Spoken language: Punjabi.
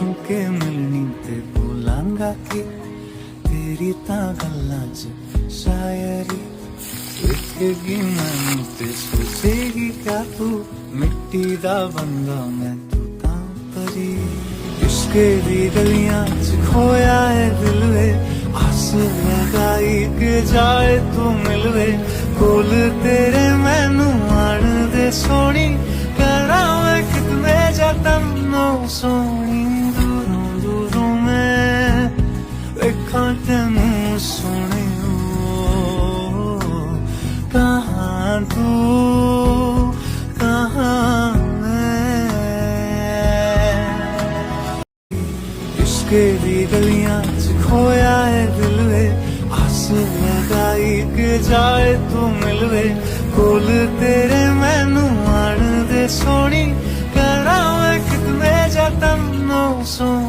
ਪੁੱਛੂ ਕਿ ਮਿਲਣੀ ਤੇ ਬੋਲਾਂਗਾ ਕਿ ਤੇਰੀ ਤਾਂ ਗੱਲਾਂ 'ਚ ਸ਼ਾਇਰੀ ਲਿਖੇਗੀ ਮੈਨੂੰ ਤੇ ਸੋਚੇਗੀ ਕਿਆ ਤੂੰ ਮਿੱਟੀ ਦਾ ਬੰਦਾ ਮੈਂ ਤੂੰ ਤਾਂ ਪਰੀ ਇਸ਼ਕੇ ਦੀ ਗਲੀਆਂ 'ਚ ਖੋਇਆ ਹੈ ਦਿਲ ਵੇ ਆਸ ਲਗਾਈ ਕਿ ਜਾਏ ਤੂੰ ਮਿਲਵੇ ਕੋਲ ਤੇਰੇ ਮੈਨੂੰ ਆਣ ਦੇ ਸੋਹਣੀ ਕਰਾਂ ਮੈਂ ਕਿਤਨੇ ਜਤਨ ਨੋ ਸੋਹਣੀ ਦੂਰੋਂ ਦੂਰੋਂ ਮੈਂ ਵੇਖਾਂ ਤੈਨੂੰ ਸੋਹਣਿਓ ਕਹਾਂ ਤੂੰ ਕਹਾਂ ਮੈਂ ਇਸ਼ਕੇ ਦੀ ਗਲੀਆਂ 'ਚ ਖੋਇਆ ਹੈ ਦਿਲ ਵੇ ਆਸ ਲਗਾਈ ਕਿ ਜਾਏ ਤੂੰ ਮਿਲਵੇ ਕੋਲ ਤੇਰੇ ਮੈਨੂੰ ਆਣ ਦੇ ਸੋਹਣੀ ਕਰਾਂ ਮੈਂ ਕਿਤਨੇ ਜਤਨ ਨੋ ਸੋ